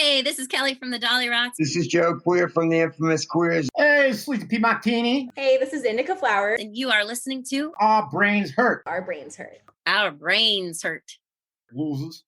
Hey, this is Kelly from the Dolly Rocks. This is Joe Queer from the infamous Queers. Hey, Sleepy P. Martini. Hey, this is Indica Flower. And you are listening to Our Brains Hurt. Our Brains Hurt. Our Brains Hurt. Losers.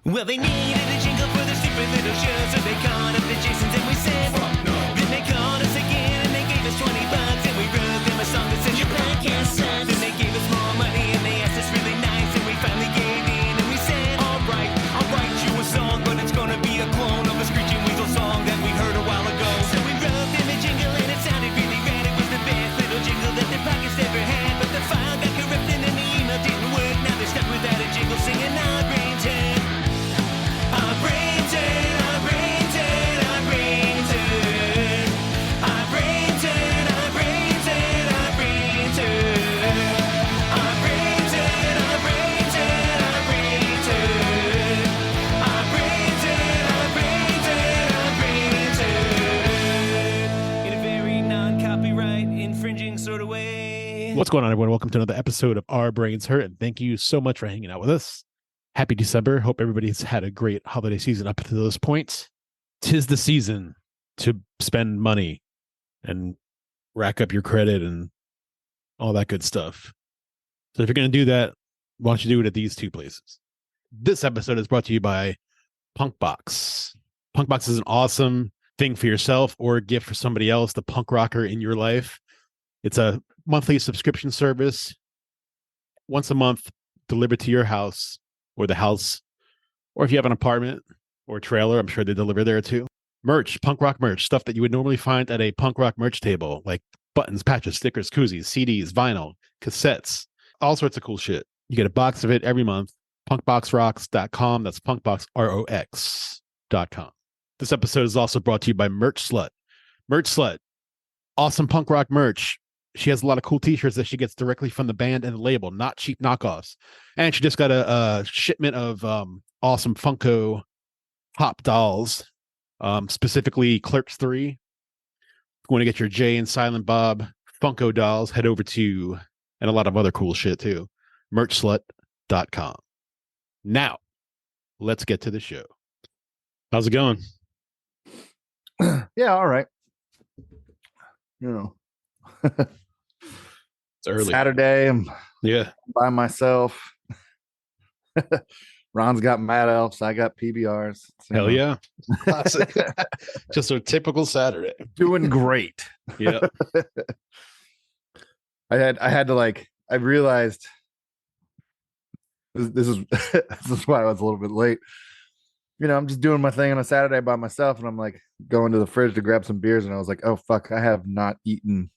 Well, they needed a jingle for their stupid little show, so they called up the Jasons and we said, fuck no. Then they called us again and they gave us $20 and we wrote them a song that said, your podcast sucks. Then they gave us more money and they asked us really nice and we finally gave in and we said, all right, I'll write you a song, but it's gonna be a clone of a Screeching Weasel song that we heard a while ago. So we wrote them a jingle and it sounded really rad. It was the best little jingle that the podcast ever had, but the file got corrupted and the email didn't work. Now they're stuck without a jingle singing Our Brains Hurt. Our brains hurt, our brains hurt, our brains hurt. Our brains hurt, our brains hurt, our brains hurt. Our brains hurt, our brains hurt, our brains hurt. Our brains hurt, our brains hurt, our brains hurt. In a very non-copyright infringing sort of way. What's going on, everyone? Welcome to another episode of Our Brains Hurt, and thank you so much for hanging out with us. Happy December. Hope everybody's had a great holiday season up to this point. 'Tis the season to spend money and rack up your credit and all that good stuff. So if you're going to do that, why don't you do it at these two places? This episode is brought to you by PunkBox. PunkBox is an awesome thing for yourself or a gift for somebody else, the punk rocker in your life. It's a monthly subscription service. Once a month, delivered to your house. Or the house, or if you have an apartment or a trailer, I'm sure they deliver there too. Merch, punk rock merch, stuff that you would normally find at a punk rock merch table, like buttons, patches, stickers, koozies, CDs, vinyl, cassettes, all sorts of cool shit. You get a box of it every month. Punkboxrocks.com. That's punkboxrocks.com. This episode is also brought to you by Merch Slut. Merch Slut, awesome punk rock merch. She has a lot of cool t-shirts that she gets directly from the band and the label, not cheap knockoffs. And she just got a shipment of awesome Funko Pop dolls, specifically Clerks 3. If you want to get your Jay and Silent Bob Funko dolls, head over to, and a lot of other cool shit too, merchslut.com. Now, let's get to the show. How's it going? Yeah, all right. You know. It's early. Saturday, I'm by myself. Ron's got Mad Elves. I got PBRs. So, hell yeah. Just a typical Saturday. Doing great. Yeah. I had to I realized this is this is why I was a little bit late. You know, I'm just doing my thing on a Saturday by myself, and I'm like going to the fridge to grab some beers, and I was like, oh fuck, I have not eaten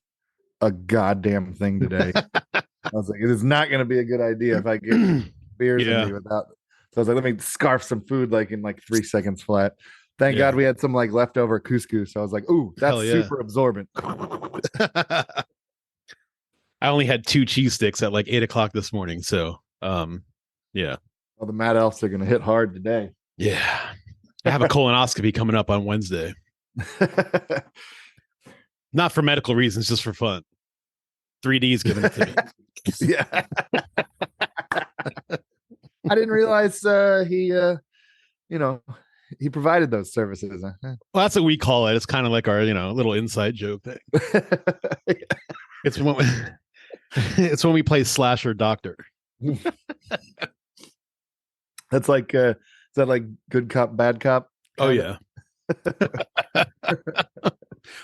a goddamn thing today. I was like, it is not going to be a good idea if I get beers in me without. So I was like, let me scarf some food in 3 seconds flat. Thank God we had some leftover couscous. So I was like, ooh, that's super absorbent. I only had 2 cheese sticks at 8 o'clock this morning. So yeah. Well, the Mad Elves are going to hit hard today. Yeah. I have a colonoscopy coming up on Wednesday. Not for medical reasons, just for fun. 3D's giving it to me. Yeah. I didn't realize he provided those services. Well, that's what we call it. It's kind of like our, little inside joke thing. It's when we play slasher doctor. That's is that like good cop, bad cop? Oh yeah.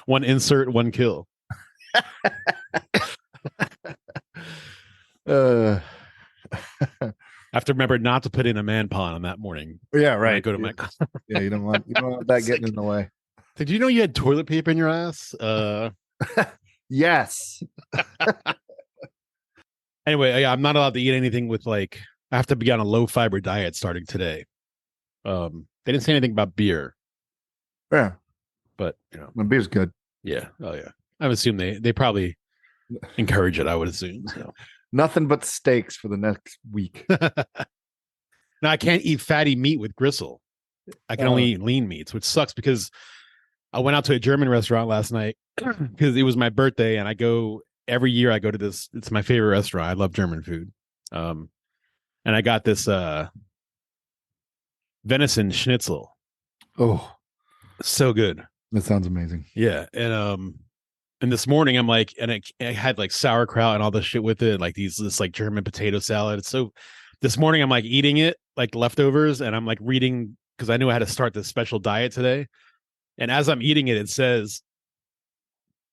One insert, one kill. I have to remember not to put in a man pawn on that morning. Yeah, right. Go to my yeah, you don't want that getting in the way. Did you know you had toilet paper in your ass? Yes. Anyway, I'm not allowed to eat anything with I have to be on a low fiber diet starting today. They didn't say anything about beer. Yeah. But my beer's good. Yeah. Oh yeah. I would assume they probably encourage it, I would assume. So nothing but steaks for the next week. Now I can't eat fatty meat with gristle. I can only eat lean meats, which sucks because I went out to a German restaurant last night because it was my birthday, and every year I go to this. It's my favorite restaurant. I love German food. And I got this venison schnitzel. Oh, So good. That sounds amazing. Yeah. And this morning I'm like, and it had like sauerkraut and all this shit with it, like this like German potato salad. So this morning I'm like eating it like leftovers, and I'm like reading because I knew I had to start this special diet today. And as I'm eating it, it says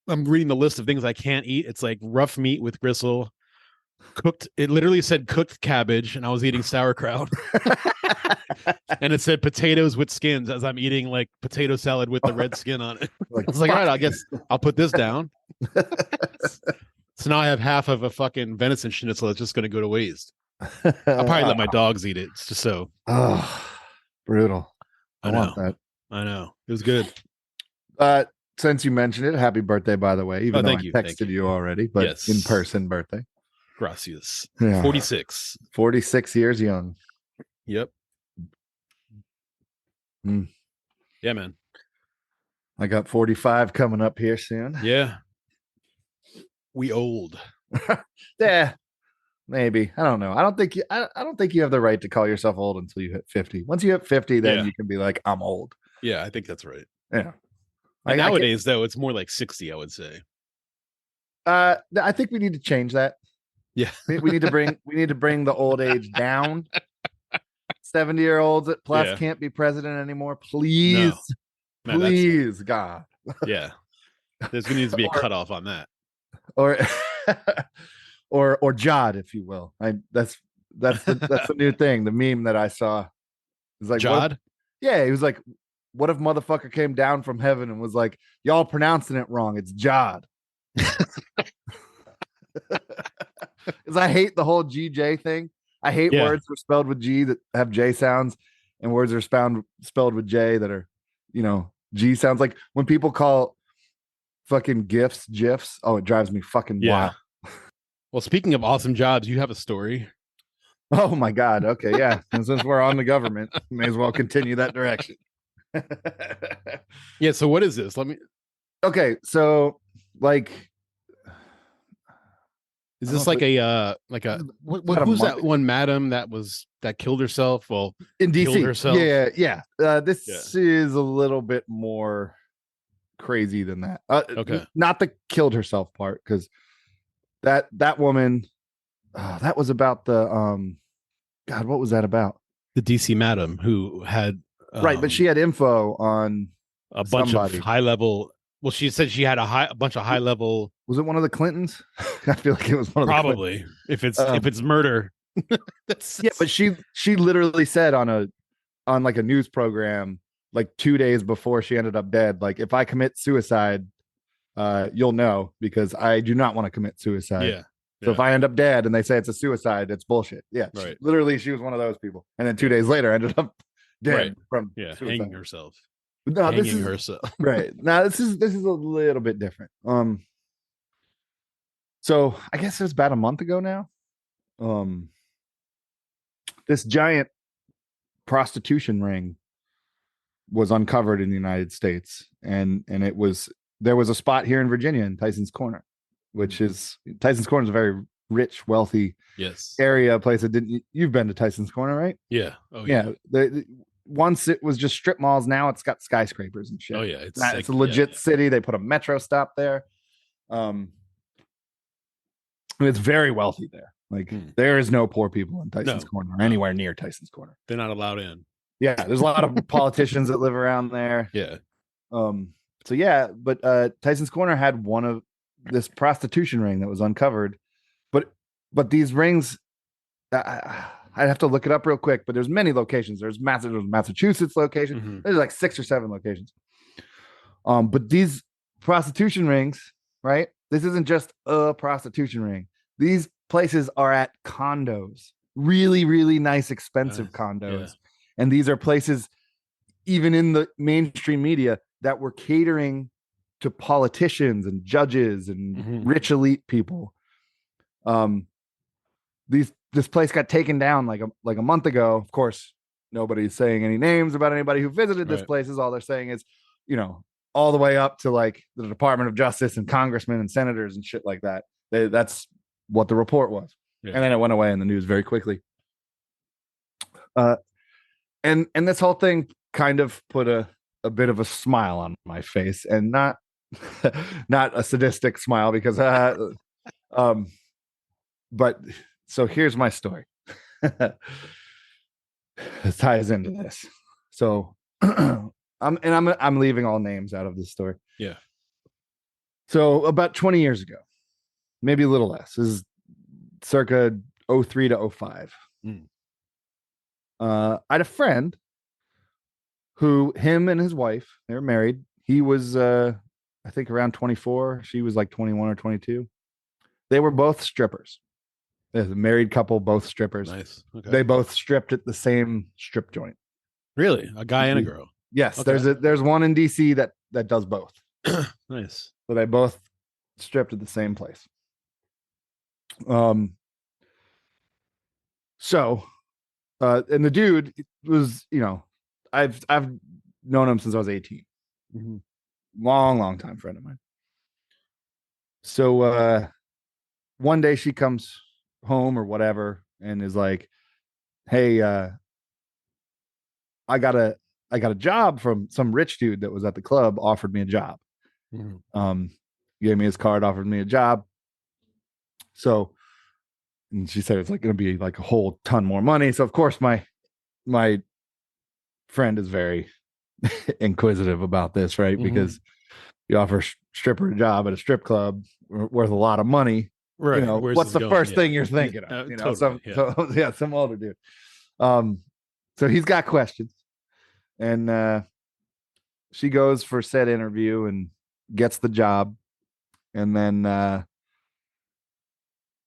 I'm reading the list of things I can't eat. It's like rough meat with gristle, cooked. It literally said cooked cabbage, and I was eating sauerkraut. And it said potatoes with skins as I'm eating like potato salad with the red skin on it. Like, I was like, all right, I guess I'll put this down. So now I have half of a fucking venison schnitzel that's just going to go to waste. I'll probably let my dogs eat it. It's just so. Oh, brutal. I know. want that. I know. It was good. Since you mentioned it, happy birthday, by the way. Even though I thank texted you already, but Yes. in person birthday. Gracias. Yeah. 46. 46 years young. Yep. Mm. Yeah, man. I got 45 coming up here soon. Yeah. We old. Yeah, maybe. I don't know. I don't think you have the right to call yourself old until you hit 50. Once you hit 50, then you can be like, I'm old. Yeah, I think that's right. Yeah. And nowadays, though, it's more like 60, I would say. I think we need to change that. Yeah. we need to bring the old age down. 70-year-olds plus can't be president anymore. Please. No. Please, God. Yeah. There's going to need to be a cutoff on that. Or or Jod, if you will. That's the new thing. The meme that I saw is like Jod. Yeah, he was like, "What if motherfucker came down from heaven and was like, y'all pronouncing it wrong? It's Jod." Because I hate the whole GJ thing. I hate words that are spelled with G that have J sounds, and words that are spelled with J that are, G sounds. Like when people call fucking GIFs. Oh, it drives me fucking wild. Well, speaking of awesome jobs, you have a story. Oh my God. Okay, yeah. And since we're on the government, may as well continue that direction. Yeah. So what is this? Okay, so like, is this like who's that one madam that killed herself? Well, in DC. Killed herself? Yeah. This is a little bit more crazy than that. Okay. Not the killed herself part, because that woman, that was about the God, what was that about? The DC madam who had right, but she had info on a bunch of high level. Well, she said she had a bunch of high level. Was it one of the Clintons? I feel like it was one of probably. The if it's murder. Yeah, but she literally said on like a news program like 2 days before she ended up dead, like, if I commit suicide, you'll know, because I do not want to commit suicide. Yeah. So if I end up dead and they say it's a suicide, it's bullshit. Yeah. Right. Literally, she was one of those people. And then 2 days later ended up dead from suicide. Hanging herself. No, hanging herself. Right. Now this is a little bit different. So I guess it was about a month ago now. This giant prostitution ring was uncovered in the United States, and there was a spot here in Virginia in Tyson's Corner, which is Tyson's Corner is a very rich, wealthy area, place that you've been to Tyson's Corner, right? Yeah. Oh yeah. Once it was just strip malls, now it's got skyscrapers and shit. Oh yeah, it's a legit city. They put a metro stop there. It's very wealthy there. Like there is no poor people in Tyson's Corner or anywhere near Tyson's Corner. They're not allowed in. Yeah, there's a lot of politicians that live around there. Yeah. So yeah, but Tyson's Corner had one of this prostitution ring that was uncovered, but these rings, I'd have to look it up real quick. But there's many locations. There's Massachusetts location. Mm-hmm. There's like 6 or 7 locations. But these prostitution rings, right? This isn't just a prostitution ring. These places are at condos, really, really nice, expensive condos. Yeah. And these are places, even in the mainstream media, that were catering to politicians and judges and rich elite people. This place got taken down like a month ago. Of course, nobody's saying any names about anybody who visited this place. All they're saying is, all the way up to like the Department of Justice and congressmen and senators and shit like that. That's what the report was. Yeah. And then it went away in the news very quickly. And this whole thing kind of put a a bit of a smile on my face, and not not a sadistic smile because but so here's my story. It ties into this. So I'm leaving all names out of this story. Yeah. So about 20 years ago, maybe a little less, this is circa 03 to 05. I had a friend who, him and his wife, they were married. He was I think around 24. She was like 21 or 22. They were both strippers. There's a married couple, both strippers. Nice. Okay. They both stripped at the same strip joint. Really? A guy and a girl? Yes. Okay. There's one in DC that does both. Nice. So they both stripped at the same place. So and the dude was, I've known him since I was 18. Mm-hmm. Long time friend of mine. So one day she comes home or whatever and is like, hey, I got a job from some rich dude that was at the club, offered me a job. Mm-hmm. Gave me his card, offered me a job. So, and she said it's like going to be like a whole ton more money. So of course my friend is very inquisitive about this, right? Mm-hmm. Because you offer stripper a job at a strip club worth a lot of money. Right. What's the first thing you're thinking of? Totally, some older dude. So he's got questions, and she goes for said interview and gets the job, and then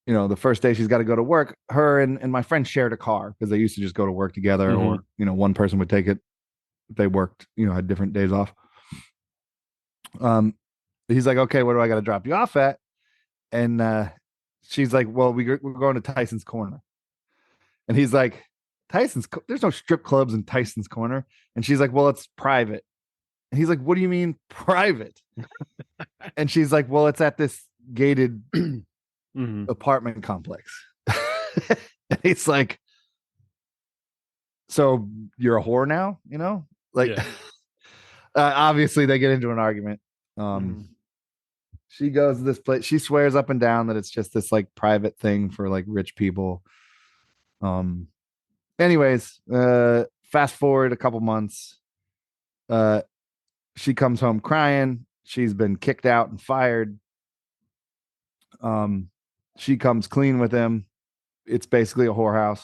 the first day she's got to go to work. Her and my friend shared a car because they used to just go to work together, or one person would take it if they worked, had different days off. He's like, okay, where do I got to drop you off at? And she's like, well, we're going to Tyson's Corner. And he's like, there's no strip clubs in Tyson's Corner. And she's like, well, it's private. And he's like, what do you mean private? And she's like, well, it's at this gated apartment complex. And he's like, so you're a whore now, obviously they get into an argument. She goes to this place. She swears up and down that it's just this like private thing for like rich people. Anyways, fast forward a couple months. She comes home crying. She's been kicked out and fired. She comes clean with him. It's basically a whorehouse.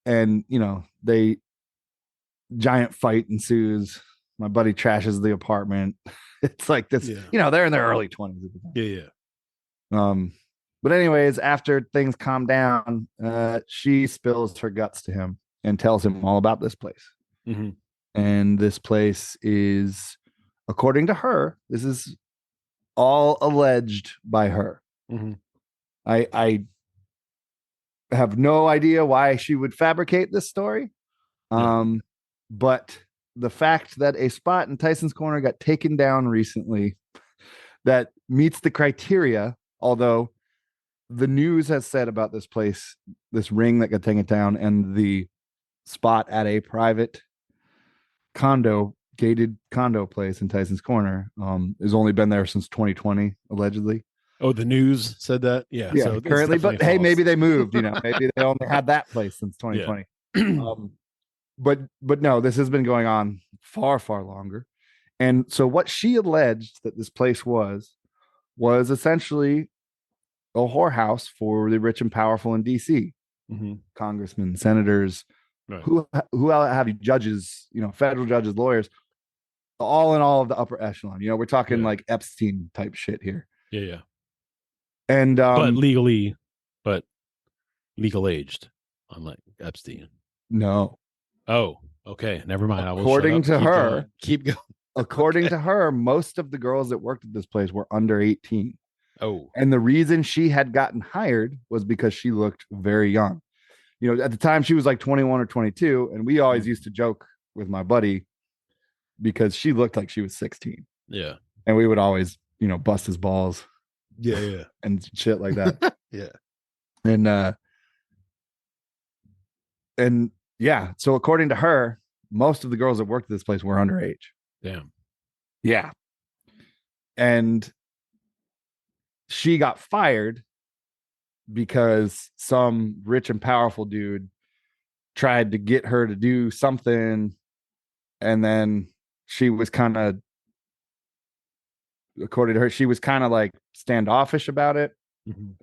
And they giant fight ensues. My buddy trashes the apartment. It's like this, they're in their early 20s at the time. Yeah. But anyways, after things calm down, she spills her guts to him and tells him all about this place. And this place is, according to her, this is all alleged by her. I have no idea why she would fabricate this story. But the fact that a spot in Tyson's Corner got taken down recently that meets the criteria, although the news has said about this place, this ring that got taken down, and the spot at a private gated condo place in Tyson's Corner has only been there since 2020, allegedly. Oh, the news said that? Yeah. So currently, but hey, maybe they moved, maybe they only had that place since 2020. But no, this has been going on far longer. And so what she alleged that this place was essentially a whorehouse for the rich and powerful in DC. Congressmen, senators, right. who have you, judges, federal judges, lawyers, all in all of the upper echelon. We're talking like Epstein type shit here. Yeah. And but legal aged, unlike Epstein. No. Oh, okay. Never mind. According to her, keep going. According to her, most of the girls that worked at this place were under 18. Oh. And the reason she had gotten hired was because she looked very young. At the time she was like 21 or 22, and we always used to joke with my buddy because she looked like she was 16. Yeah. And we would always, bust his balls. Yeah. And shit like that. Yeah. And Yeah. So according to her, most of the girls that worked at this place were underage. Damn. Yeah. And she got fired because some rich and powerful dude tried to get her to do something, and then she was kind of, according to her, she was kind of like standoffish about it. Mhm.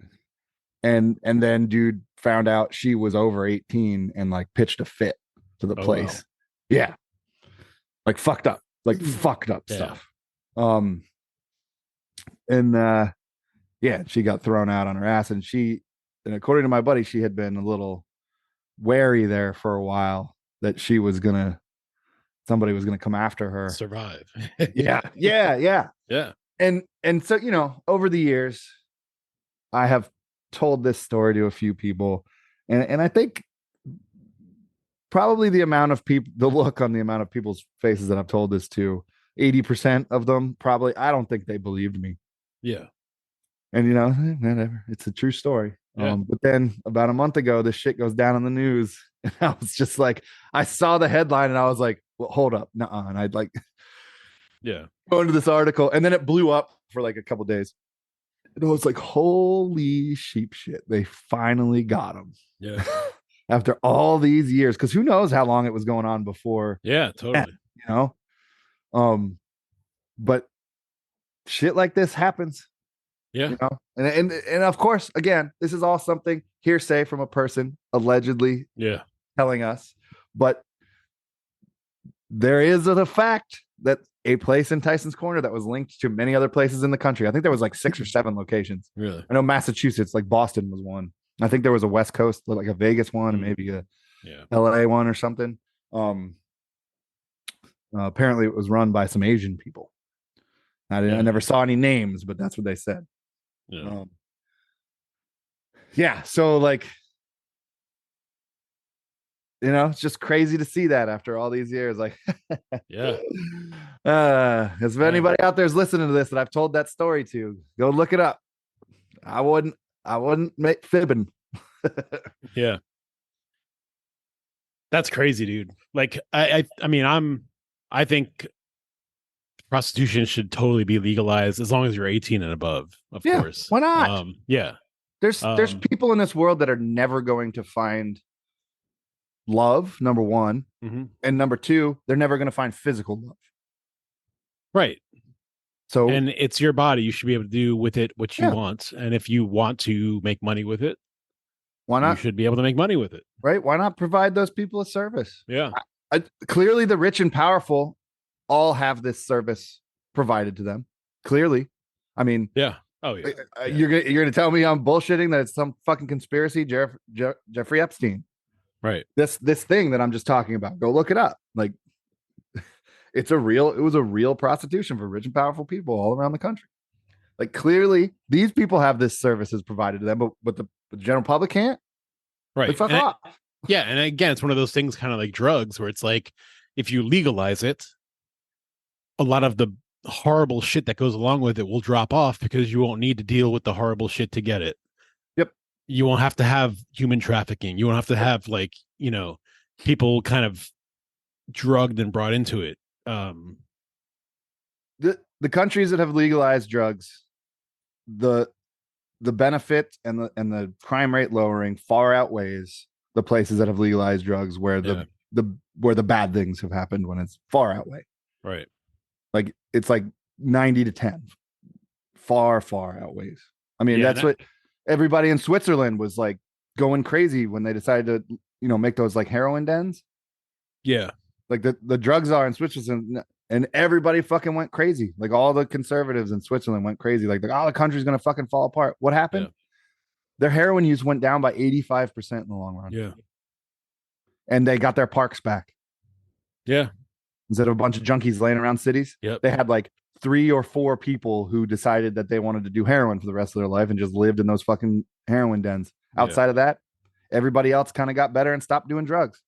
And then dude found out she was over 18 and like pitched a fit to the Oh, place. wow. Yeah. Like fucked up Yeah. stuff. And yeah, she got thrown out on her ass, and according to my buddy, she had been a little wary there for a while that somebody was gonna come after her. Survive. Yeah. Yeah. And so, over the years, I have told this story to a few people, and I think probably the look on the amount of people's faces that I've told this to, 80% of them probably, I don't think they believed me. Yeah. And whatever, it's a true story. Yeah. But then about a month ago, this shit goes down on the news, and I was just like, I saw the headline and I was like, well, hold up, nuh-uh. And I'd like Yeah. go into this article, and then it blew up for like a couple days. And I was like, holy sheep shit, they finally got him. Yeah. After all these years, because who knows how long it was going on before. Yeah, totally. But shit like this happens. Yeah. And of course, again, this is all something hearsay from a person allegedly Yeah. telling us, but there is the fact that a place in Tyson's Corner that was linked to many other places in the country. I think there was like 6 or 7 locations. Really? I know Massachusetts, like Boston was one. I think there was a West Coast, like a Vegas one, and maybe a LA one or something. Apparently it was run by some Asian people. I never saw any names, but that's what they said. So like, it's just crazy to see that after all these years. Like, Yeah. If anybody out there is listening to this that I've told that story to, go look it up. I wouldn't make fibbing. Yeah. That's crazy, dude. Like, I mean, I think prostitution should totally be legalized as long as you're 18 and above, of course. Why not? Yeah. There's people in this world that are never going to find love, number one. Mm-hmm. And number two, they're never going to find physical love. Right. So, and it's your body. You should be able to do with it what you want. And if you want to make money with it, why not? You should be able to make money with it. Right. Why not provide those people a service? Yeah. Clearly, the rich and powerful all have this service provided to them. Clearly. I mean, yeah. Oh, yeah. You're gonna tell me I'm bullshitting that it's some fucking conspiracy, Jeffrey Epstein. Right. This thing that I'm just talking about. Go look it up. Like, it was a real prostitution for rich and powerful people all around the country. Like, clearly, these people have this services provided to them, but the general public can't. Right. Like, fuck off. Yeah, and again, it's one of those things, kind of like drugs, where it's like, if you legalize it, a lot of the horrible shit that goes along with it will drop off because you won't need to deal with the horrible shit to get it. Yep. You won't have to have human trafficking. You won't have to have, like, people kind of drugged and brought into it. The countries that have legalized drugs, the benefit and the crime rate lowering far outweighs the places that have legalized drugs where where the bad things have happened, when it's far outweigh. Right. Like, it's like 90-10. Far outweighs. I mean, that's what everybody in Switzerland was like going crazy when they decided to, make those like heroin dens. Yeah. Like the drug czar in Switzerland, and everybody fucking went crazy. Like, all the conservatives in Switzerland went crazy. Like, the country's gonna fucking fall apart. What happened? Yeah. Their heroin use went down by 85% in the long run. Yeah. And they got their parks back. Yeah. Instead of a bunch of junkies laying around cities, Yep. they had like 3 or 4 people who decided that they wanted to do heroin for the rest of their life and just lived in those fucking heroin dens. Outside of that, everybody else kind of got better and stopped doing drugs.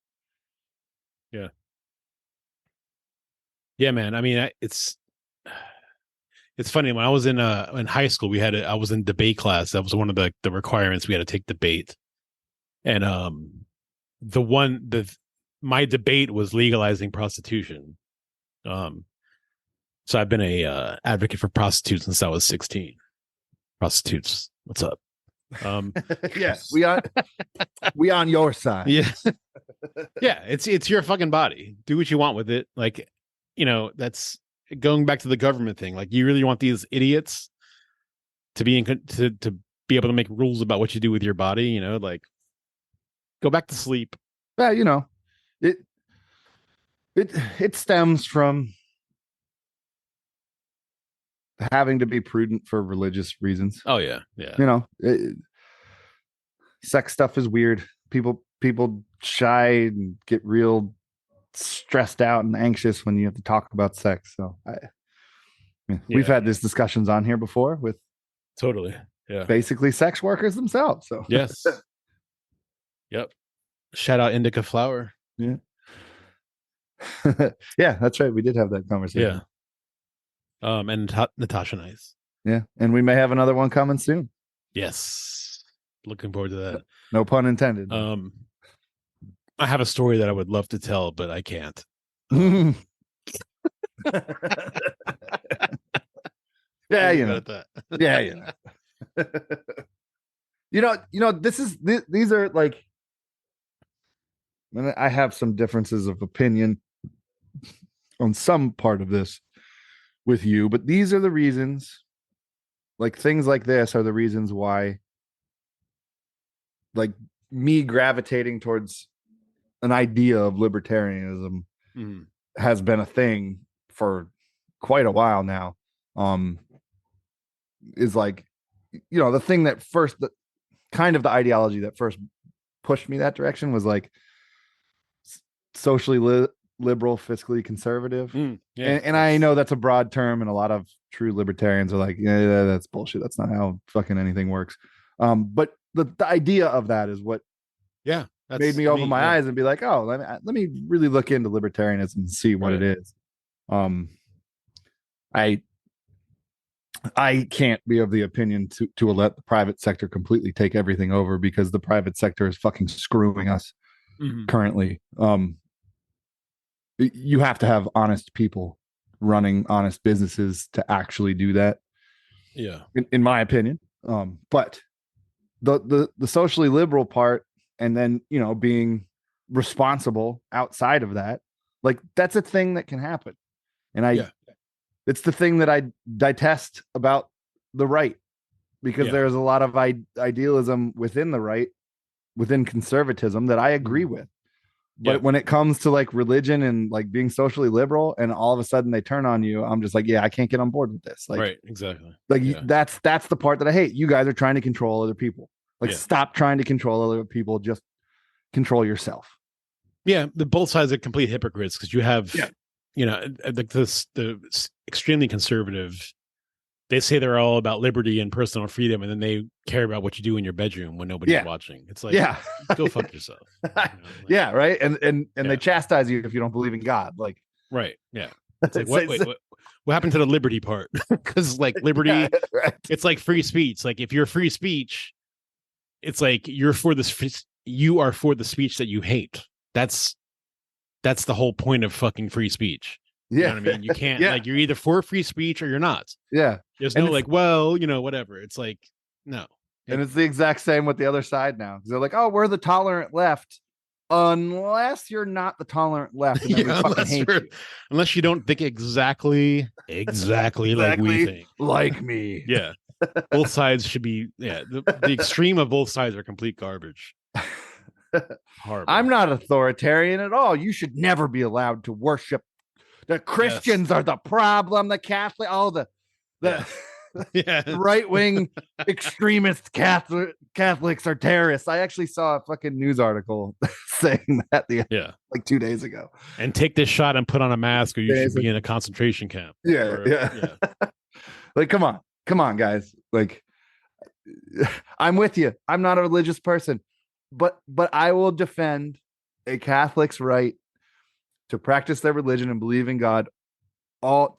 Yeah. Yeah, man. I mean, it's funny. When I was in high school, I was in debate class. That was one of the requirements. We had to take debate. And the my debate was legalizing prostitution. So I've been a advocate for prostitutes since I was 16. Prostitutes, what's up? Yes, we on your side. Yeah. Yeah, it's your fucking body. Do what you want with it. Like, that's going back to the government thing. Like, you really want these idiots to be to be able to make rules about what you do with your body, like go back to sleep. Yeah, it stems from having to be prudent for religious reasons. Oh yeah. Yeah. Sex stuff is weird. People shy and get real stressed out and anxious when you have to talk about sex. So we've had these discussions on here before with totally. Yeah. Basically sex workers themselves. So yes. Yep. Shout out Indica Flower. Yeah. Yeah, that's right. We did have that conversation. Yeah. And Natasha Nice. Yeah. And we may have another one coming soon. Yes. Looking forward to that. No pun intended. I have a story that I would love to tell, but I can't. Yeah, Yeah. These are like, I have some differences of opinion on some part of this with you, but these are the reasons, like things like this are the reasons why, like, me gravitating towards an idea of libertarianism has been a thing for quite a while now. Is like, the thing that first, the ideology that first pushed me that direction was like socially liberal, fiscally conservative. And I know that's a broad term, and a lot of true libertarians are like, yeah, that's bullshit. That's not how fucking anything works. But the idea of that is what made me open my eyes and be like, oh, let me really look into libertarianism and see what it is. I can't be of the opinion to let the private sector completely take everything over, because the private sector is fucking screwing us currently. You have to have honest people running honest businesses to actually do that. Yeah. In my opinion. But the socially liberal part, and then, being responsible outside of that, like, that's a thing that can happen. And it's the thing that I detest about the right, because there's a lot of idealism within the right, within conservatism, that I agree with. But when it comes to like religion and like being socially liberal, and all of a sudden they turn on you, I'm just like, I can't get on board with this. Like, right, exactly. Like, that's the part that I hate. You guys are trying to control other people. Like, stop trying to control other people. Just control yourself. Yeah, the both sides are complete hypocrites, because you have, like the extremely conservative. They say they're all about liberty and personal freedom, and then they care about what you do in your bedroom when nobody's watching. It's like, go fuck yourself. Yeah, right. And they chastise you if you don't believe in God. Like, right. Yeah. It's like, what happened to the liberty part? Because like liberty, it's like free speech. Like, if you're free speech, it's like you are for the speech that you hate. That's the whole point of fucking free speech. You know what I mean? You can't like, you're either for free speech or you're not. Yeah. There's no like, whatever. It's like, no. And it's the exact same with the other side now. They're like, oh, we're the tolerant left. Unless you're not the tolerant left, and then we fucking hate you. Unless you don't think exactly like we think. Like me. Yeah. Both sides should be, the extreme of both sides are complete garbage. Horrible. I'm not authoritarian at all. You should never be allowed to worship. The Christians are the problem. The Catholic, all the right-wing extremist Catholics are terrorists. I actually saw a fucking news article saying that like 2 days ago. And take this shot and put on a mask, or you should be in a concentration camp. Like, come on, guys. Like, I'm with you. I'm not a religious person, but I will defend a Catholic's right to practice their religion and believe in God all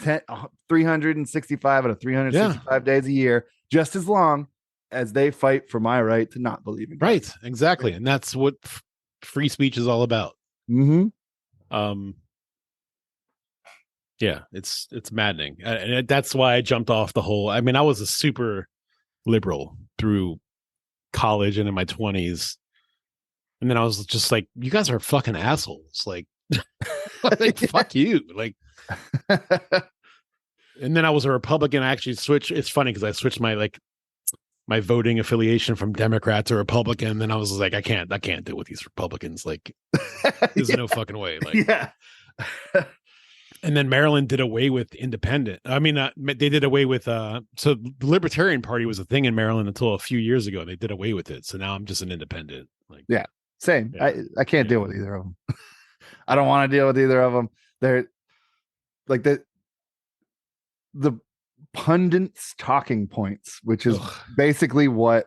365 out of 365 days a year, just as long as they fight for my right to not believe in God. Right, exactly. And that's what free speech is all about. Mm-hmm. Yeah, it's maddening, and that's why I jumped off the whole. I mean, I was a super liberal through college and in my 20s, and then I was just like, you guys are fucking assholes, like, like fuck you, like. And then I was a Republican. I actually switched. It's funny because I switched my voting affiliation from Democrat to Republican. And then I was like, I can't deal with these Republicans. Like, there's no fucking way. Like, yeah. And then Maryland did away with independent. I mean, they did away with. So the Libertarian Party was a thing in Maryland until a few years ago. They did away with it. So now I'm just an independent. Like, yeah, same. Yeah. I can't deal with either of them. I don't want to deal with either of them. They're like the pundits talking points, which is basically what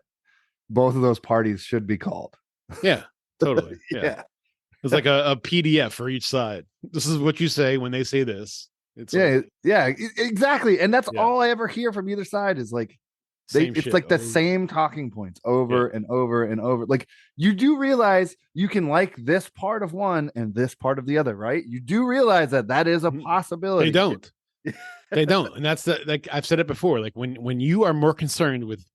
both of those parties should be called. Yeah, totally. Yeah. It's like a PDF for each side. This is what you say when they say this. It's exactly. And that's Yeah. all I ever hear from either side is like same it's shit like the over- same talking points over and over and over. Like, you do realize you can like this part of one and this part of the other, right? You do realize that is a possibility. They don't. They don't. And that's like I've said it before. Like when you are more concerned with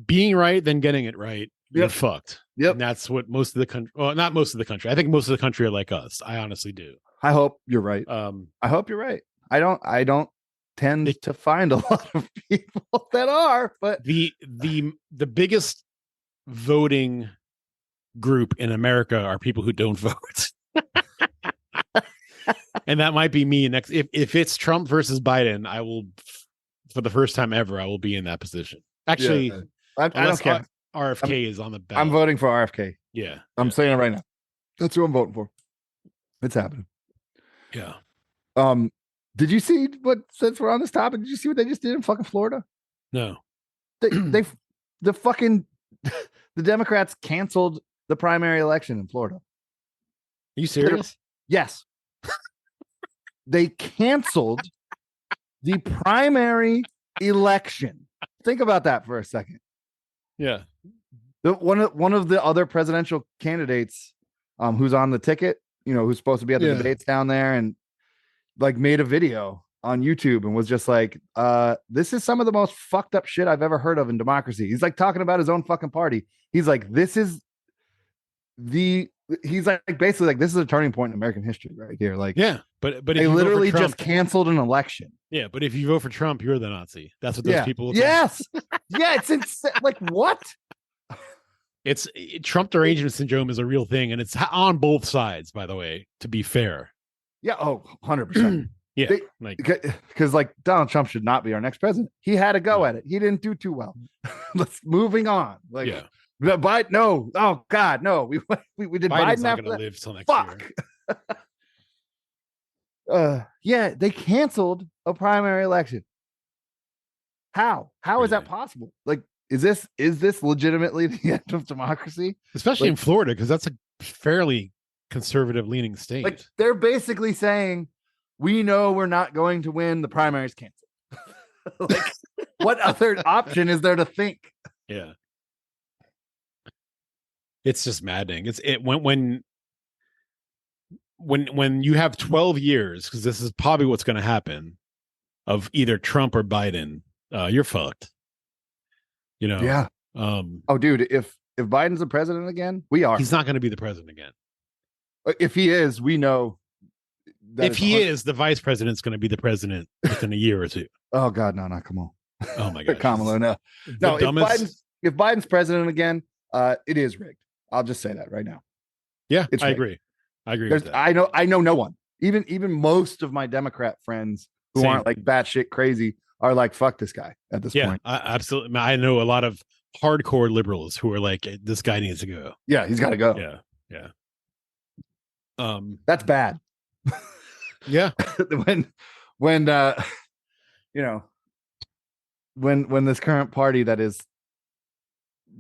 being right than getting it right, you're fucked. Yep. And that's what most of the country, well, not most of the country. I think most of the country are like us. I honestly do. I hope you're right. I hope you're right. I don't tend to find a lot of people that are, but the biggest voting group in America are people who don't vote. And that might be me next. If it's Trump versus Biden, I will, for the first time ever, I will be in that position. Actually, I don't care. RFK is on the ballot. I'm voting for RFK. Yeah. I'm saying it right now. That's who I'm voting for. It's happening. Yeah. Did you see since we're on this topic, did you see what they just did in fucking Florida? No. The Democrats canceled the primary election in Florida. Are you serious? Yes. They canceled the primary election. Think about that for a second. Yeah. One of the other presidential candidates, who's on the ticket, who's supposed to be at the debates down there, and like made a video on YouTube and was just like, this is some of the most fucked up shit I've ever heard of in democracy. He's like talking about his own fucking party. He's like, he's like basically like, this is a turning point in American history right here. Like, yeah, but if they you literally vote for Trump, just canceled an election. Yeah, but if you vote for Trump, you're the Nazi. That's what those people will think. Yes. Yeah, it's insane. Like, what? It's Trump derangement syndrome is a real thing, and it's on both sides, by the way, to be fair. Yeah. Oh, 100%. Yeah. Because like Donald Trump should not be our next president. He had a go at it. He didn't do too well. Let's moving on. Like, Biden, no. Oh God, no. We did Biden's Biden not after going that. to live till next Fuck. year. Yeah, they canceled a primary election. How is that possible? Like, is this legitimately the end of democracy? Especially in Florida, because that's a fairly conservative leaning state. Like, they're basically saying, we know we're not going to win, the primary's canceled. Like, what other option is there to think? Yeah. It's just maddening. When you have 12 years, because this is probably what's going to happen, of either Trump or Biden, you're fucked. Yeah. Oh, dude, if Biden's the president again, we are. He's not going to be the president again. If he is, we know. If he is, the vice president's going to be the president within a year or two. Oh God, no, come on. Oh my God, Kamala, no. If Biden's president again, it is rigged. I'll just say that right now. Yeah, it's I rigged. agree. I agree with that. I know no one. Even most of my Democrat friends who aren't like batshit crazy are like, fuck this guy at this point. Absolutely. I know a lot of hardcore liberals who are like, this guy needs to go. Yeah, he's got to go. Yeah. That's bad. Yeah. when this current party that is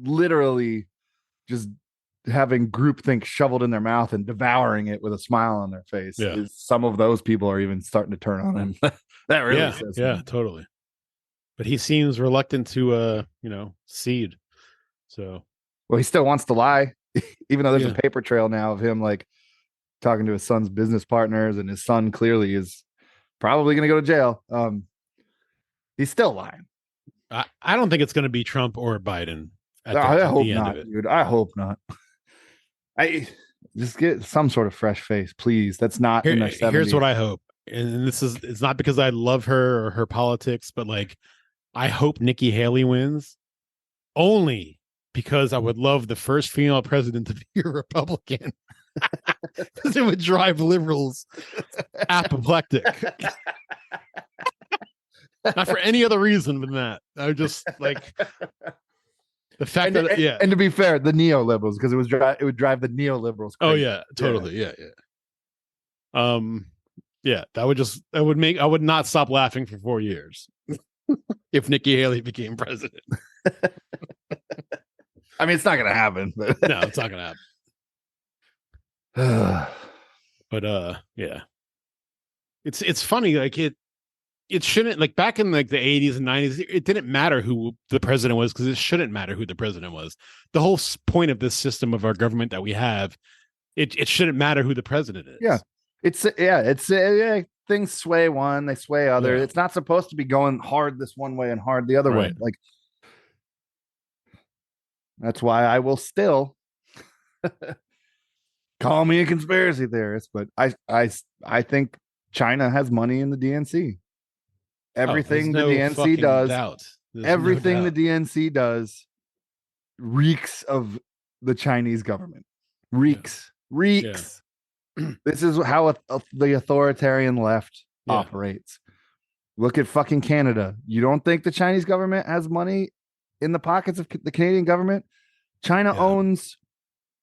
literally just having groupthink shoveled in their mouth and devouring it with a smile on their face, some of those people are even starting to turn on him. That really says something. Totally. But he seems reluctant to cede. So, well, he still wants to lie, even though there's a paper trail now of him like talking to his son's business partners, and his son clearly is probably going to go to jail. He's still lying. I don't think it's going to be Trump or Biden. I hope not, dude. I hope not. I just get some sort of fresh face, please. That's not in their 70s. Here's what I hope, and it's not because I love her or her politics, but like, I hope Nikki Haley wins, only because I would love the first female president to be a Republican, because it would drive liberals apoplectic. Not for any other reason than that. I just like the fact and to be fair, the neoliberals, because it would drive the neoliberals crazy. Oh yeah, totally. Yeah. Yeah, I would not stop laughing for 4 years if Nikki Haley became president. I mean, it's not gonna happen, but no, it's not gonna happen. But yeah. It's funny, like it shouldn't, like back in like the 80s and 90s, it didn't matter who the president was, because it shouldn't matter who the president was. The whole point of this system of our government that we have, it shouldn't matter who the president is. Yeah. It's things sway one, they sway other. Yeah. It's not supposed to be going hard this one way and hard the other way. Like, that's why I will still call me a conspiracy theorist, but I think China has money in the DNC. Everything the DNC does, everything the DNC does reeks of the Chinese government. Reeks. Yeah. This is how the authoritarian left operates. Look at fucking Canada. You don't think the Chinese government has money in the pockets of the Canadian government? China owns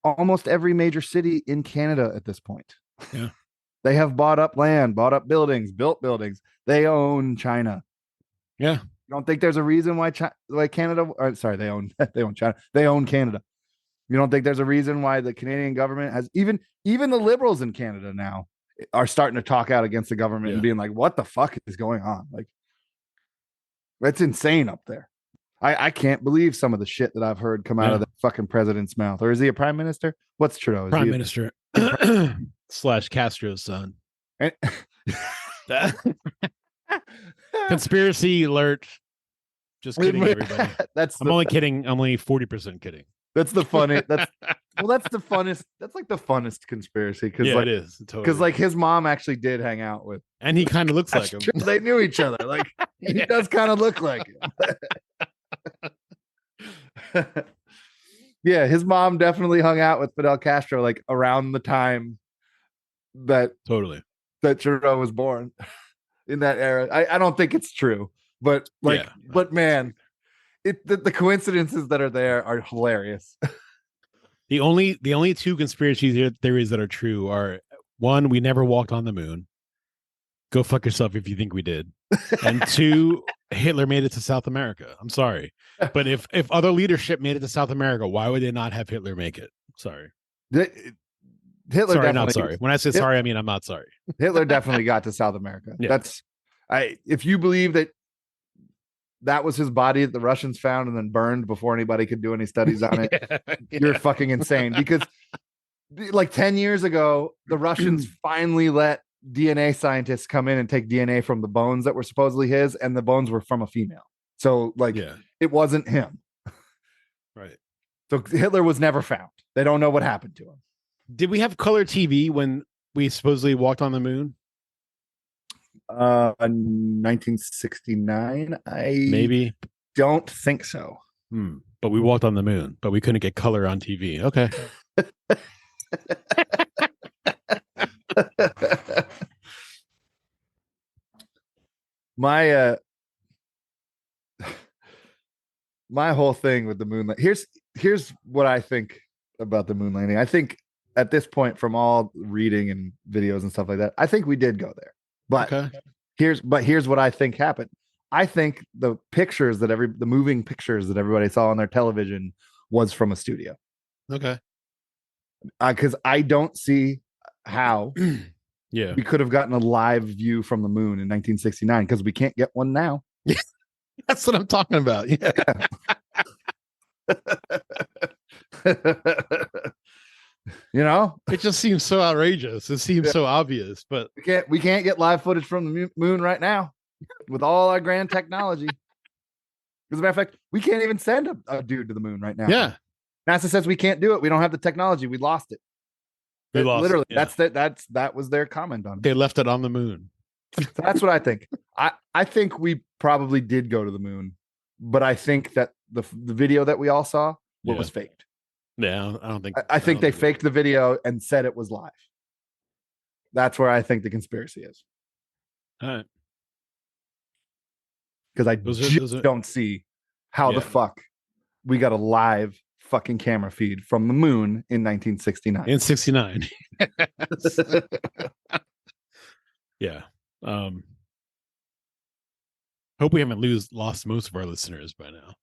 almost every major city in Canada at this point. Yeah. They have bought up land, bought up buildings, built buildings. They own China. Yeah. You don't think there's a reason why Canada, or sorry, they own China. They own Canada. You don't think there's a reason why the Canadian government has, even the liberals in Canada now are starting to talk out against the government and being like, what the fuck is going on? Like, that's insane up there. I can't believe some of the shit that I've heard come out of the fucking president's mouth. Or is he a prime minister? What's Trudeau? Prime minister / Castro's son. Conspiracy alert. Just kidding, everybody. I'm only kidding. I'm only 40% kidding. That's the funny. That's the funnest. That's like the funnest conspiracy, because it is totally. Because like his mom actually did hang out with, and he kind of looks like him. True. They knew each other. Like he does kind of look like him. Yeah, his mom definitely hung out with Fidel Castro like around the time that Trudeau was born, in that era. I don't think it's true, but like, but man, the coincidences that are there are hilarious. The only two conspiracy theories that are true are: one, we never walked on the moon. Go fuck yourself if you think we did. And two, Hitler made it to South America. I'm sorry, but if other leadership made it to South America, why would they not have Hitler make it? Sorry. Hitler, sorry, not sorry. When I say sorry, I mean I'm not sorry. Hitler definitely got to South America. Yeah. If you believe that was his body that the Russians found and then burned before anybody could do any studies on it, you're fucking insane. Because like 10 years ago, the Russians finally let DNA scientists come in and take DNA from the bones that were supposedly his, and the bones were from a female. So like, it wasn't him. Right. So Hitler was never found. They don't know what happened to him. Did we have color TV when we supposedly walked on the moon? 1969. I maybe don't think so. But we walked on the moon, but we couldn't get color on TV. Okay. My whole thing with the moon. Here's what I think about the moon landing. I think at this point, from all reading and videos and stuff like that, I think we did go there. But here's what I think happened. I think the pictures the moving pictures that everybody saw on their television was from a studio. Okay. Because I don't see how we could have gotten a live view from the moon in 1969, because we can't get one now. That's what I'm talking about. Yeah. You know, It just seems so outrageous. It seems so obvious, but we can't get live footage from the moon right now with all our grand technology. As a matter of fact, we can't even send a dude to the moon right now. yeah, NASA says we can't do it. We don't have the technology. We lost it. we lost. Literally, Yeah. that was their comment on it. They left it on the moon. So that's what I think. I think we probably did go to the moon, but I think that the video that we all saw was faked. Yeah, I don't think. I think they faked the video and said it was live. That's where I think the conspiracy is. All right. Because I Those are- don't see how the fuck we got a live fucking camera feed from the moon in 1969. In 69. Yeah. Hope we haven't lost most of our listeners by now.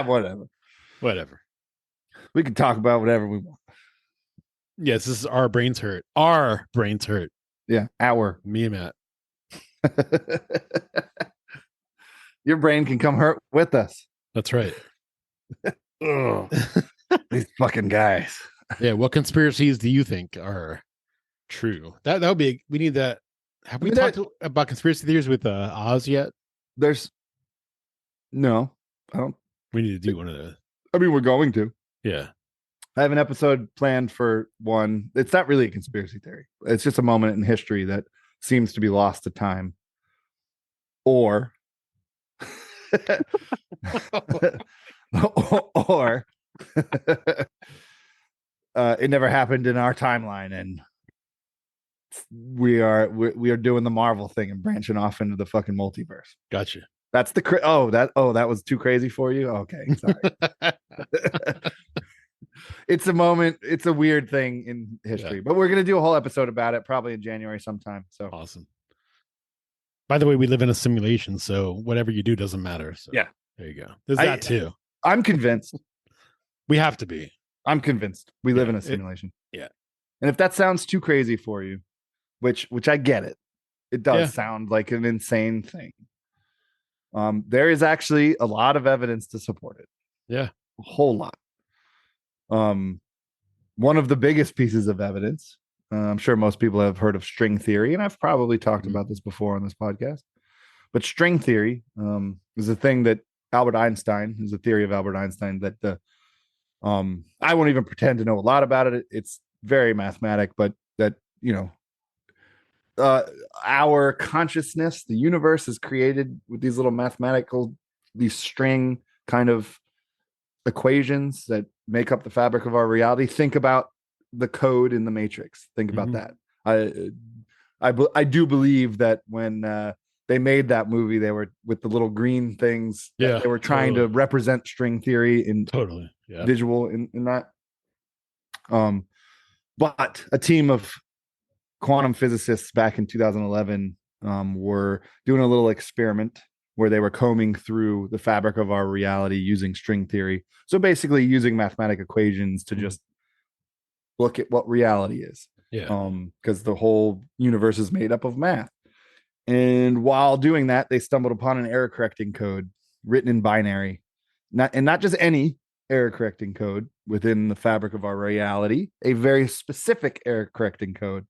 Whatever. Whatever. We can talk about whatever we want. Yes, this is Our Brains Hurt. Our Brains Hurt. Yeah, Me and Matt. Your brain can come hurt with us. That's right. Ugh. These fucking guys. Yeah. What conspiracies do you think are true? That would be. We need that. Have we talked about conspiracy theories with Oz yet? No, I don't. We need to do one of those. I mean, we're going to. Yeah. I have an episode planned for one. It's not really a conspiracy theory. It's just a moment in history that seems to be lost to time. Or or it never happened in our timeline, and we are doing the Marvel thing and branching off into the fucking multiverse. Gotcha. That's the that was too crazy for you. Okay, sorry. It's a moment. It's a weird thing in history, but we're gonna do a whole episode about it probably in January sometime. So Awesome. By the way, we live in a simulation, so whatever you do doesn't matter. So yeah, there you go. There's that too. I'm convinced. We have to be. I'm convinced we live in a simulation. Yeah. And if that sounds too crazy for you, which I get it, it does sound like an insane thing. There is actually a lot of evidence to support it. Yeah. A whole lot. One of the biggest pieces of evidence, I'm sure most people have heard of string theory, and I've probably talked about this before on this podcast. But string theory is a thing that Albert Einstein, is a theory of Albert Einstein that I won't even pretend to know a lot about it. It's very mathematic, but that, our consciousness, the universe is created with these little these string kind of equations that make up the fabric of our reality. Think about the code in the Matrix. Think about that. I do believe that when they made that movie, they were with the little green things. Yeah, they were trying to represent string theory in visual in that. But a team of quantum physicists back in 2011 were doing a little experiment where they were combing through the fabric of our reality using string theory. So basically using mathematic equations to just look at what reality is. Yeah. Because the whole universe is made up of math. And while doing that, they stumbled upon an error correcting code written in binary. Not just any error correcting code within the fabric of our reality, a very specific error correcting code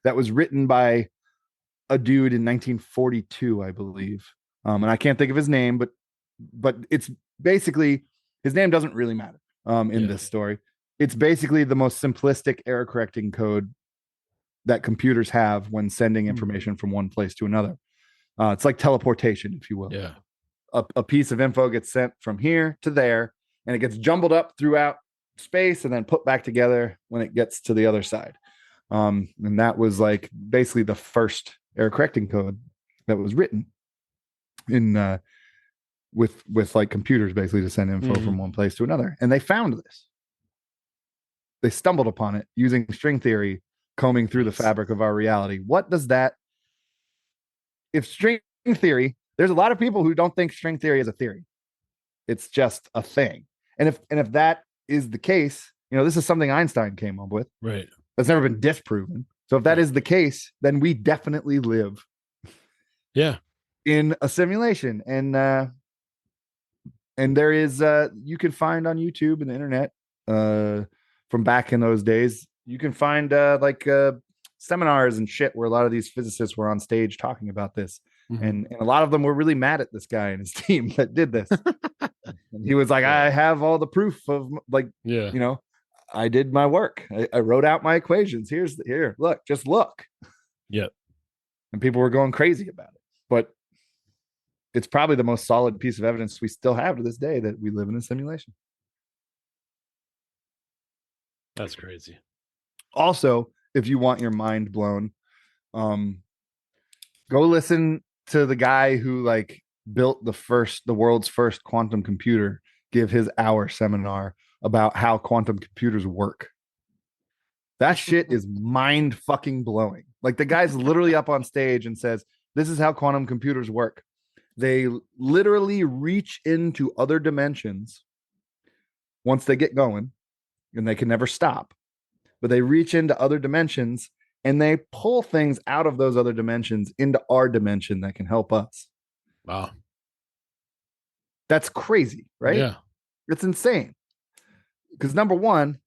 that was written by a dude in 1942, I believe. And I can't think of his name, but it's basically, his name doesn't really matter in this story. It's basically the most simplistic error correcting code that computers have when sending information from one place to another. It's like teleportation, if you will. Yeah. A piece of info gets sent from here to there, and it gets jumbled up throughout space and then put back together when it gets to the other side. And that was like basically the first error correcting code that was written in with like computers, basically, to send info from one place to another. And they found this. They stumbled upon it using string theory, combing through the fabric of our reality. What does that? If string theory, there's a lot of people who don't think string theory is a theory. It's just a thing. And if that is the case, this is something Einstein came up with. Right. That's never been disproven. So if that is the case, then we definitely live in a simulation. And And there is you can find on YouTube and the internet from back in those days, you can find seminars and shit where a lot of these physicists were on stage talking about this. Mhm. And a lot of them were really mad at this guy and his team that did this. And he was like, I have all the proof of Yeah. I did my work. I wrote out my equations. Here, look, just look. Yeah. And people were going crazy about it. But it's probably the most solid piece of evidence we still have to this day that we live in a simulation. That's crazy. Also, if you want your mind blown, go listen to the guy who built the world's first quantum computer give his hour seminar about how quantum computers work. That shit is mind fucking blowing. Like, the guy's literally up on stage and says, this is how quantum computers work. They literally reach into other dimensions once they get going, and they can never stop. But they reach into other dimensions and they pull things out of those other dimensions into our dimension that can help us. Wow. That's crazy, right? Yeah. It's insane. Because number one,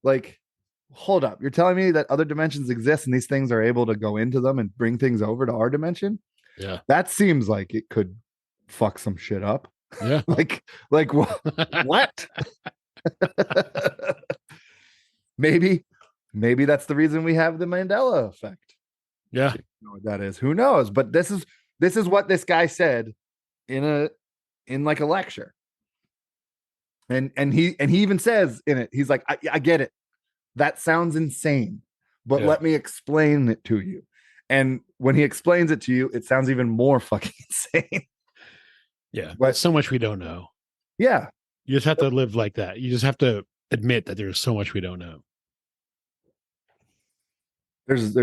hold up. You're telling me that other dimensions exist and these things are able to go into them and bring things over to our dimension? Yeah. That seems like it could fuck some shit up. Yeah. What? Maybe that's the reason we have the Mandela effect. Yeah. You know what that is? Who knows? But this is what this guy said in a lecture. And he even says in it, he's like, I get it. That sounds insane, but let me explain it to you. And when he explains it to you, it sounds even more fucking insane. Yeah. But so much we don't know. Yeah. You just have to live like that. You just have to admit that there's so much we don't know. There's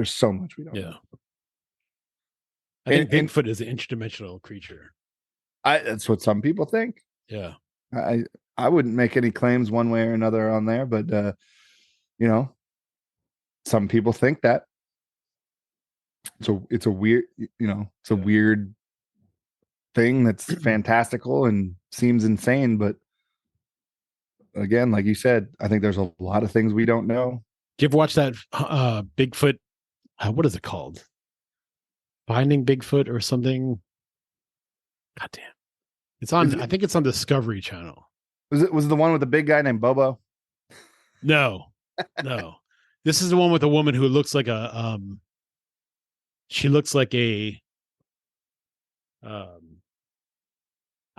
so much we don't know. I think Bigfoot is an interdimensional creature. That's what some people think. Yeah. I wouldn't make any claims one way or another on there, but some people think that. So it's a weird, it's a weird thing that's fantastical and seems insane, but again, like you said, I think there's a lot of things we don't know. Do you ever watch that Bigfoot? What is it called? Finding Bigfoot or something? God damn. It's on, I think it's on Discovery Channel. Was it the one with the big guy named Bobo? No. This is the one with a woman who looks like she looks like I don't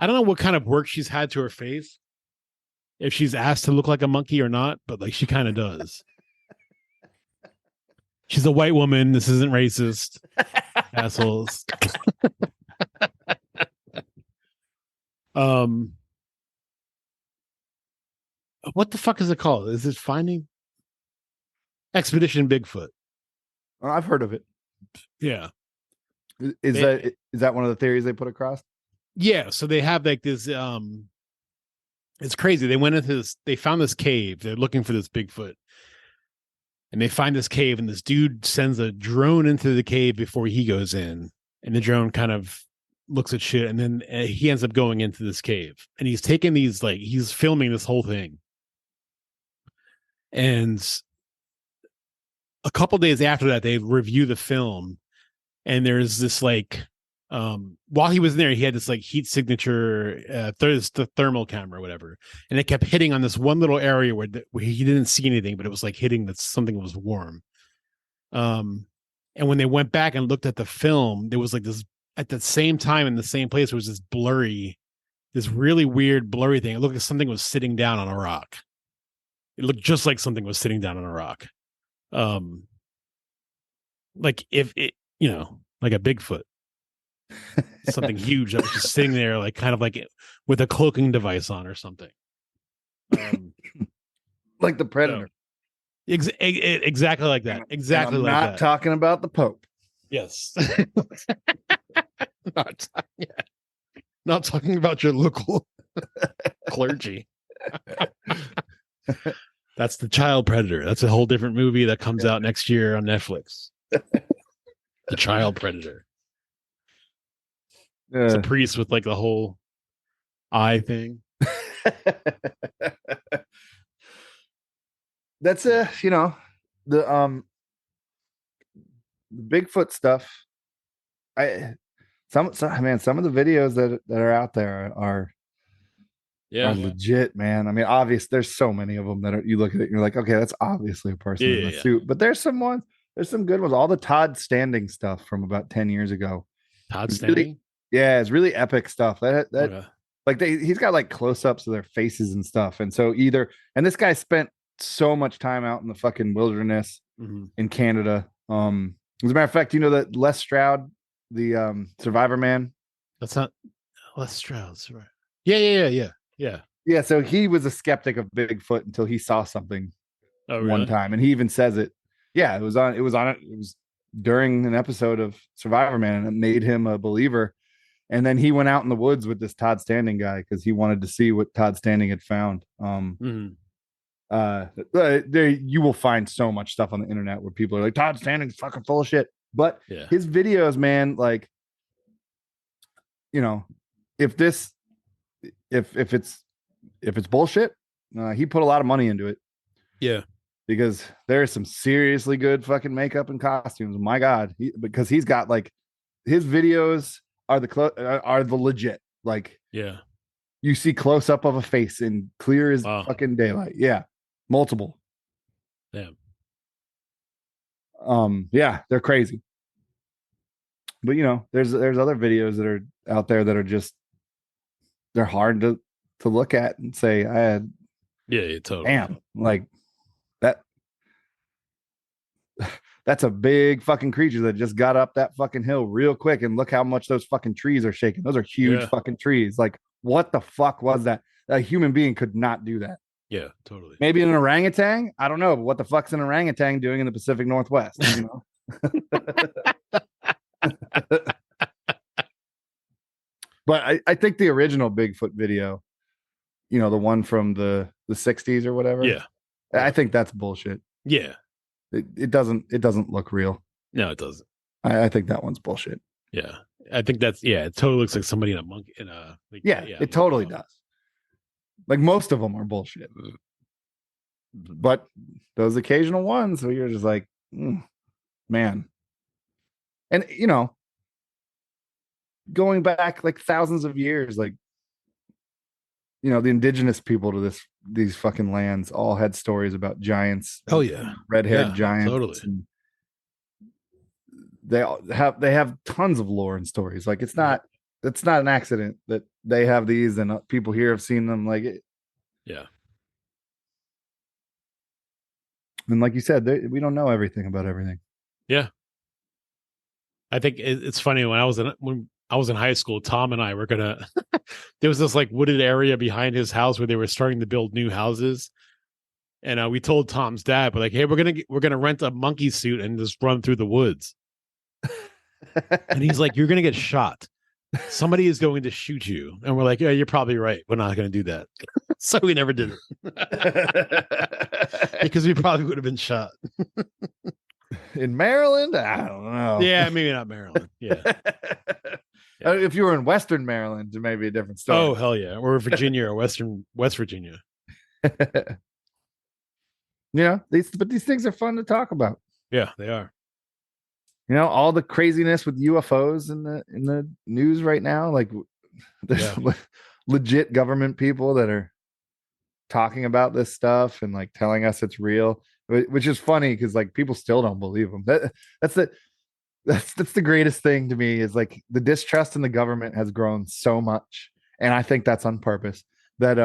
know what kind of work she's had to her face, if she's asked to look like a monkey or not, but she kind of does. She's a white woman. This isn't racist. Assholes. What the fuck is it called? Is it Finding Expedition Bigfoot? I've heard of it. Yeah. Is that one of the theories they put across? Yeah. So they have this. It's crazy. They went into this. They found this cave. They're looking for this Bigfoot, and they find this cave. And this dude sends a drone into the cave before he goes in, and the drone kind of looks at shit, and then he ends up going into this cave, and he's taking these he's filming this whole thing. And a couple days after that, they review the film, and there's this while he was in there, he had this heat signature, the thermal camera or whatever, and it kept hitting on this one little area where he didn't see anything, but it was hitting that something was warm. And when they went back and looked at the film, there was this at the same time in the same place, there was this really weird blurry thing. It looked like something was sitting down on a rock. It looked just like something was sitting down on a rock. If it, like a Bigfoot, something huge that was just sitting there, with a cloaking device on or something. Like the Predator. Exactly like that. Exactly I'm like that. not talking about the Pope. Yes. Not talking about your local clergy. That's the Child Predator. That's a whole different movie that comes out next year on Netflix. The Child Predator. It's a priest with the whole eye thing. That's the Bigfoot stuff. Some of the videos that are out there are legit, man. I mean, obvious. There's so many of them that you look at it and you're like, okay, that's obviously a person in a suit. But there's some good ones. All the Todd Standing stuff from about 10 years ago. Todd Standing? It's really epic stuff. He's got like close-ups of their faces and stuff. And so and this guy spent so much time out in the fucking wilderness in Canada. As a matter of fact, you know that Les Stroud, the Survivor man? That's not Les Stroud. Yeah. So he was a skeptic of Bigfoot until he saw something one time, and he even says it. Yeah, it was during an episode of Survivor Man, and it made him a believer. And then he went out in the woods with this Todd Standing guy because he wanted to see what Todd Standing had found. You will find so much stuff on the internet where people are like, Todd Standing's fucking full of shit. But his videos, man, like, if it's bullshit, he put a lot of money into it. Yeah. Because there's some seriously good fucking makeup and costumes. My God, because he's got like his videos are the legit. Like, you see close up of a face and clear as fucking daylight. Yeah, multiple. Damn. They're crazy. But there's other videos that are out there that are just they're hard to look at and say I had. Yeah, totally. Damn, like that. That's a big fucking creature that just got up that fucking hill real quick, and look how much those fucking trees are shaking. Those are huge fucking trees. Like, what the fuck was that? A human being could not do that. Yeah, totally. Maybe an orangutan? I don't know, but what the fuck's an orangutan doing in the Pacific Northwest? But I think the original Bigfoot video, the one from the 60s or whatever. Yeah. I think that's bullshit. Yeah. It doesn't look real. No, it doesn't. I think that one's bullshit. Yeah. I think it totally looks like somebody in a monkey it totally does. Like, most of them are bullshit. But those occasional ones where you're just like, man. And going back like thousands of years, like, the indigenous people to these fucking lands all had stories about giants. Oh yeah, red-haired giants. Totally. And they have tons of lore and stories. Like, it's not an accident that they have these and people here have seen them. Like, and like you said, we don't know everything about everything. Yeah, I think it's funny when I was in high school, Tom and I were gonna. There was this like wooded area behind his house where they were starting to build new houses, and we told Tom's dad, "We're like, hey, we're gonna rent a monkey suit and just run through the woods." And he's like, "You're gonna get shot. Somebody is going to shoot you." And we're like, "Yeah, you're probably right. We're not gonna do that." So we never did it because we probably would have been shot. In Maryland, I don't know. Yeah, maybe not Maryland. Yeah. If you were in Western Maryland, it may be a different story. Oh, hell yeah. Or Virginia or West Virginia. These things are fun to talk about. Yeah, they are. All the craziness with UFOs in the news right now. Like, there's legit government people that are talking about this stuff and like telling us it's real, which is funny because like people still don't believe them. That's the greatest thing to me is like the distrust in the government has grown so much, and I think that's on purpose. That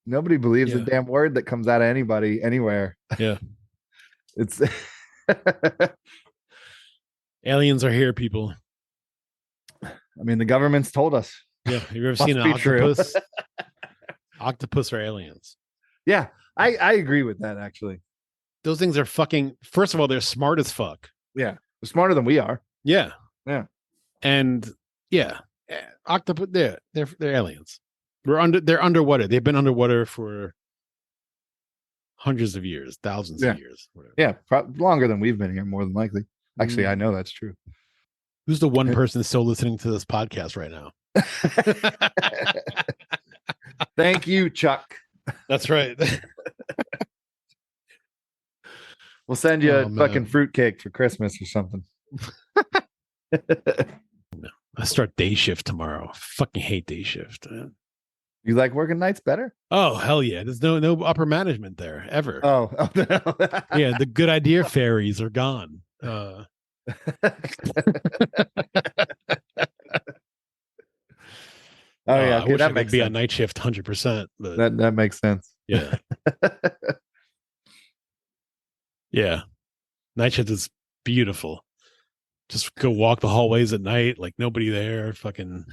nobody believes a damn word that comes out of anybody anywhere. Yeah, it's aliens are here, people. I mean, the government's told us. Yeah, have you ever seen an octopus? Octopus are aliens. Yeah, I agree with that actually. Those things are fucking. First of all, they're smart as fuck. Yeah, they're smarter than we are. Yeah, yeah, and octopus. They're aliens. They're underwater. They've been underwater for hundreds of years, thousands of years. Whatever. Yeah, longer than we've been here, more than likely. Actually, I know that's true. Who's the one person still listening to this podcast right now? Thank you, Chuck. That's right. We'll send you Oh, a man. fucking fruitcake for Christmas or something. I start day shift tomorrow. Fucking hate day shift. You like working nights better? Oh hell yeah! There's no upper management there ever. Oh, Yeah, the good idea fairies are gone. Oh yeah, I okay, wish I that could makes be sense. on night shift 100%. But That makes sense. yeah, yeah, night shift is beautiful. Just go walk the hallways at night, like nobody there. Fucking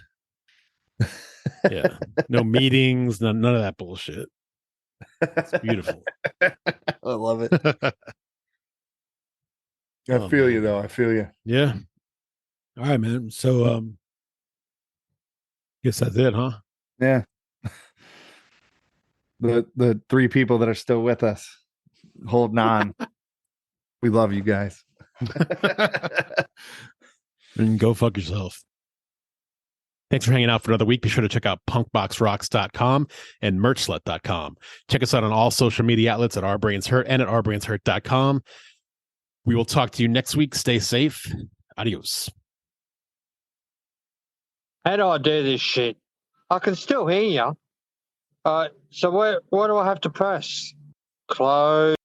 yeah, no meetings, none of that bullshit. It's beautiful. I love it. I Oh, feel you man. though. I feel you. Yeah. All right, man. So guess that's it, huh? Yeah. The three people that are still with us, holding on. We love you guys. And go fuck yourself. Thanks for hanging out for another week. Be sure to check out punkboxrocks.com and merchslut.com. Check us out on all social media outlets at Our Brains Hurt and at ourbrainshurt.com. We will talk to you next week. Stay safe. Adios. How do I do this shit? I can still hear you. So what do I have to press? Close.